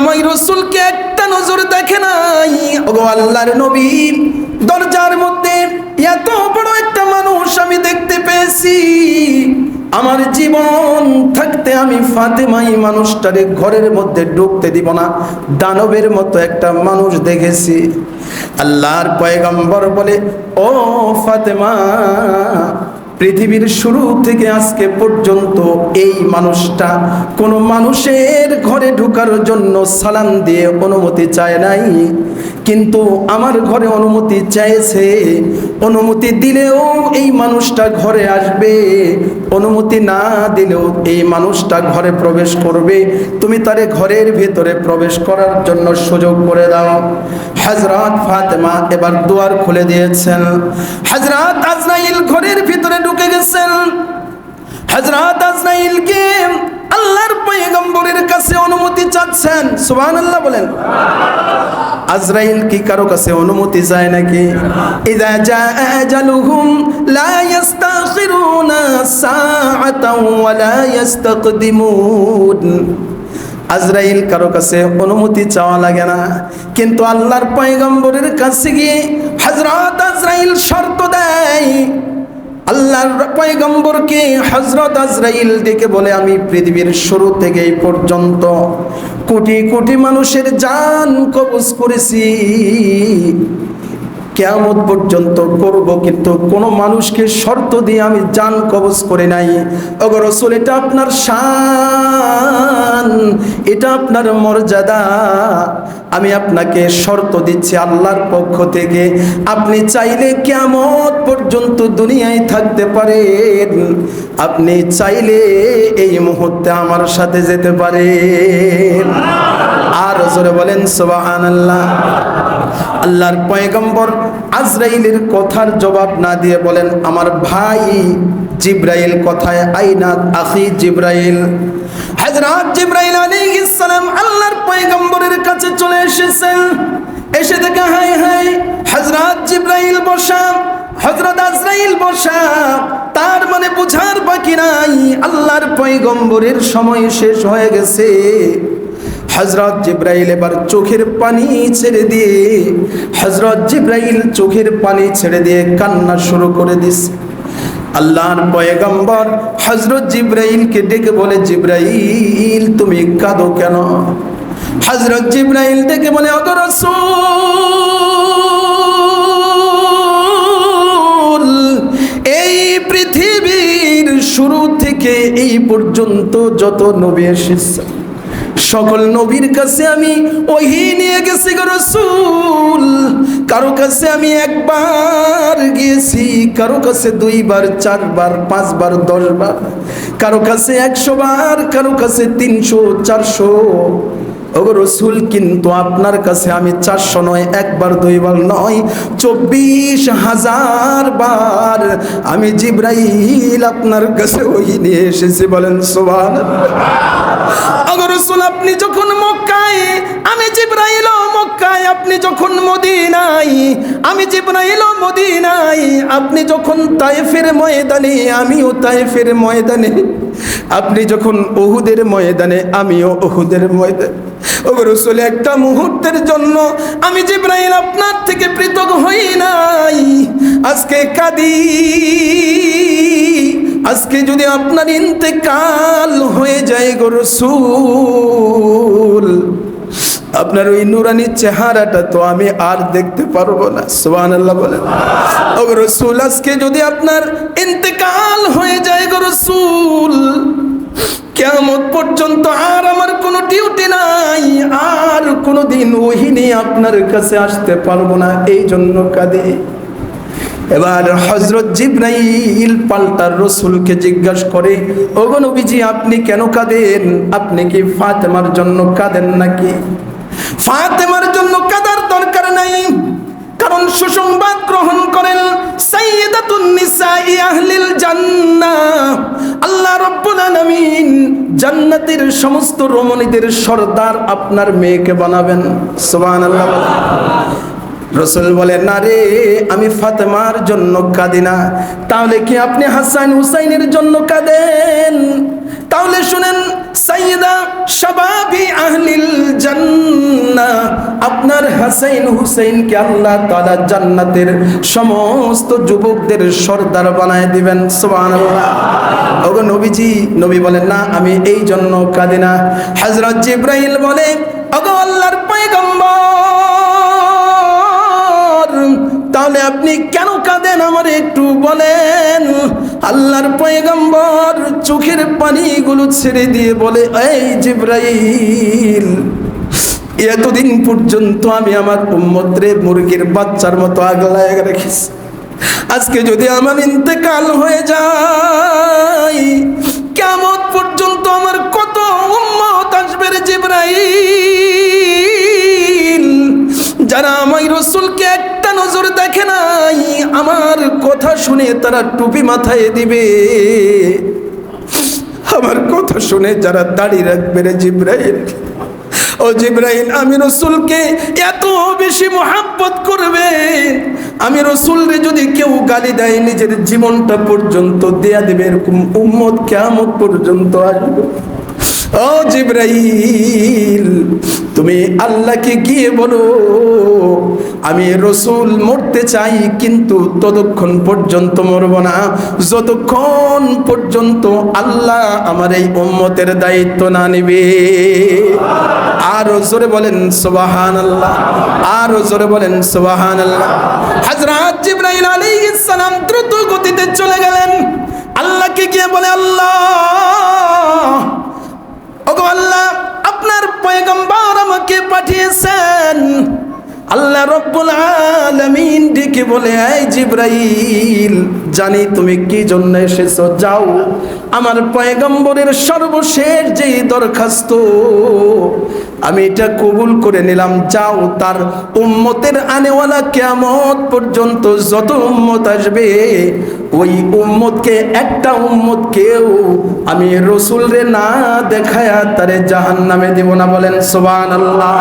আমার রাসূলকে একটা নজর দেখে নাই। ওগো আল্লাহর নবী, দরজার মধ্যে এত বড় একটা মানুষ আমি দেখতে পেয়েছি। আমার জীবন থাকতে আমি ফাতেমা এই মানুষটারে ঘরের মধ্যে ঢুকতে দিব না। দানবের মতো একটা মানুষ দেখেছি। আল্লাহর পয়গম্বর বলে, ও ফাতেমা, পৃথিবীর শুরু থেকে আজকে পর্যন্ত এই মানুষটা কোনো মানুষের ঘরে ঢোকার জন্য সালাম দিয়ে অনুমতি চায় নাই, কিন্তু আমার ঘরে অনুমতি চাইছে। অনুমতি দিলেও এই মানুষটা ঘরে আসবে, অনুমতি না দিলেও এই মানুষটা ঘরে প্রবেশ করবে। তুমি তারে ঘরের ভেতরে প্রবেশ করার জন্য সুযোগ করে দাও। হযরত ফাতেমা এবার দুয়ার খুলে দিয়েছেন। হযরত আজরাইল ঘরের ভিতরে ঢুকে গেছেন। হযরত আজরাইলকে আল্লাহর পয়গম্বরের কাছে অনুমতি চাচ্ছেন। সুবহানাল্লাহ বলেন। আজরাইল কি কারো কাছে অনুমতি চায় নাকি? ইযা জাআ আজালুহুম লা ইস্তাখিরুনা সাআতাও ওয়া লা ইস্তাকদিমুন। আজরাইল কারো কাছে অনুমতি চাওয়া লাগে না, কিন্তু আল্লাহর পয়গম্বরের কাছে গিয়ে হযরত আজরাইল শর্ত দেয়। আল্লাহর পয়গম্বরকে হযরত আজরাইল ডেকে বলে, আমি পৃথিবীর শুরু থেকে এই পর্যন্ত কোটি কোটি মানুষের জান কবজ করেছি, কিয়ামত পর্যন্ত করব, কিন্তু কোন মানুষকে শর্ত দিয়ে আমি জান কবজ করে নাই। ওগো রাসূল, এটা আপনার শান, এটা আপনার মর্যাদা। আমি আপনাকে শর্ত দিচ্ছি আল্লাহর পক্ষ থেকে, আপনি চাইলে কিয়ামত পর্যন্ত দুনিয়ায় থাকতে পারেন, আপনি চাইলে এই মুহূর্তে আমার সাথে যেতে পারেন। আর জোরে বলেন সুবহানাল্লাহ। আল্লাহর পয়গম্বর আজরাইলের কথার জবাব না দিয়ে বলেন, আমার ভাই জিবরাইল কোথায়? আইনা আখি জিবরাইল। হযরত জিবরাইল আলাইহিস সালাম আল্লাহর পয়গম্বরের কাছে চলে এসেছেন। এসে দেখে হায় হায়, হযরত জিবরাইল বসা, হযরত আজরাইল বসা। তার মানে বুঝার বাকি নাই, আল্লাহর পয়গম্বরের সময় শেষ হয়ে গেছে। হযরত জিবরাইল এবার চোখের পানি ছেড়ে দিয়ে, হযরত জিবরাইল চোখের পানি ছেড়ে দিয়ে কান্না শুরু করে দিছে। আল্লাহর পয়গম্বর হযরত জিবরাইলকে ডেকে বলে, জিবরাইল তুমি কাঁদো কেন? হযরত জিবরাইল ডেকে বলে, ওগো রাসূল, এই পৃথিবীর শুরু থেকে এই পর্যন্ত যত নবী এসেছে, সকল নবীর কাছে আমি ওহী নিয়ে গেছি গো রাসূল। কারো কাছে আমি একবার গিয়েছি, কারো কাছে 2 বার, 4 বার, 5 বার, 10 বার, কারো কাছে 100 বার, কারো কাছে 300, 400। ওগো রাসূল, কিন্তু আপনার কাছে আমি 400 নয়, 1 বার 2 বার নয়, 24,000 বার আমি জিবরাইল আপনার কাছে ওহী নিয়ে এসেছি। বলেন সুবহানাল্লাহ। ওগো রাসূল, আপনি যখন মক্কায়, আমি জিবরাইল মক্কায়, আপনি যখন মদিনায়, আমি জিবরাইল মদিনায়, আপনি যখন তায়েফের ময়দানে, আমিও তায়েফের ময়দানে, আপনি যখন উহুদের ময়দানে, আমিও উহুদের ময়দানে। ওগো রাসূল, একটা মুহূর্তের জন্য আমি জিবরাইল আপনার থেকে পৃথক হই নাই। আজকে কাঁদি, আজকে যদি আপনার ইন্তেকাল হয়ে যায় গো রাসূল, আপনার ওই নুরানি চেহারাটা তো আমি আর দেখতে পারবো না। সুবহানাল্লাহ বলেন। ওগো রাসূল, আজকে যদি আপনার ইন্তেকাল হয়ে যায় গো রাসূল, কিয়ামত পর্যন্ত আর আমার কোনো ডিউটি নাই, আর কোনোদিন ওহী নিয়ে আপনার কাছে আসতে পারবো না, এই জন্য কাঁদি। এবার হযরত জিবরাইল পাল্টা রাসূলকে জিজ্ঞাসা করে, ওগো নবীজি, আপনি কেন কাঁদেন? আপনি কি ফাতেমার জন্য কাঁদেন নাকি? ফাতেমার জন্য কাঁদার দরকার নাই, কারণ সুসংবাদ গ্রহণ করেন সাইয়্যিদাতুন নিসাই আহলিল জান্নাহ। আল্লাহ রাব্বুল আলামিন জান্নাতের সমস্ত রমণীদের সরদার আপনার মেয়েকে বানাবেন। সুবহানাল্লাহ। রাসূল বলে, না রে, আমি ফাতেমার জন্য কাঁদি না। তাহলে কি আপনি হাসান হুসাইনের জন্য কাঁদেন? তাহলে শুনেন, সাইয়্যিদা শাবাবি আহলিল জান্নাহ, আপনার হাসাইন হুসাইনকে আল্লাহ তাআলা জান্নাতের সমস্ত যুবকদের সর্দার বানায় দিবেন। সুবহানাল্লাহ। ওগো নবীজি, নবী বলেন না আমি এই জন্য কাঁদি না। হযরত জিবরাইল বলে, ওগো আল্লাহর পয়গম্বর, তাহলে আপনি কেন কাঁদেন আমার একটু বলেন। আল্লাহর পয়গম্বর চোখের পানিগুলো ছেড়ে দিয়ে বলে, এই জিবরাইল, এতদিন পর্যন্ত আমি আমার উম্মতরে মুরগির বাচ্চার মতো আগলায় রেখেছি, আজকে যদি আমার ইন্তেকাল হয়ে যায়, কিয়ামত পর্যন্ত আমার কত উম্মত আসবে রে জিবরাইল, যারা আমার রাসূলকে একটা নজর দেখে নাই, আমার কথা শুনে তারা টুপি মাথায় দিবে, আমার কথা শুনে যারা দাড়ি রাখবে রে জিবরাইল। ও জিবরাইল, আমি রাসূলকে এত বেশি মহব্বত করবে, আমি রাসূলরে যদি কেউ গালি দেয় নিজের জীবনটা পর্যন্ত দেয়া দেবে, এরকম উম্মত কিয়ামত পর্যন্ত আসবে। ও জিবরাইল, তুমি আল্লাহকে গিয়ে বলো আমি রাসূল মরতে চাই, কিন্তু ততক্ষণ পর্যন্ত মরব না যতক্ষণ পর্যন্ত আল্লাহ আমার এই উম্মতের দায়িত্ব না নেবে। আরো জোরে বলেন সুবহানাল্লাহ, আরো জোরে বলেন সুবহানাল্লাহ। হযরত জিবরাইল আলাইহিস সালাম দ্রুত গতিতে চলে গেলেন, আল্লাহকে গিয়ে বলে, আল্লাহ, ওগো আল্লাহ, আপনার পয়গম্বর আমাকে পাঠিয়েছেন। আল্লাহ রব্বুল আলামিন ডেকে বলে, এই জিবরাইল, জানি তুমি কি জন্য এসেছো, যাও আমার পয়গম্বরের সর্বশেষ যেই দরখাস্ত আমি এটা কবুল করে নিলাম, যাও তার উম্মতের আনেওয়ালা কিয়ামত পর্যন্ত যত উম্মত আসবে, ওই উম্মতকে একটা উম্মতকেও আমি রাসূলরে না দেখায়া তারে জাহান্নামে দেব না। বলেন সুবহানাল্লাহ।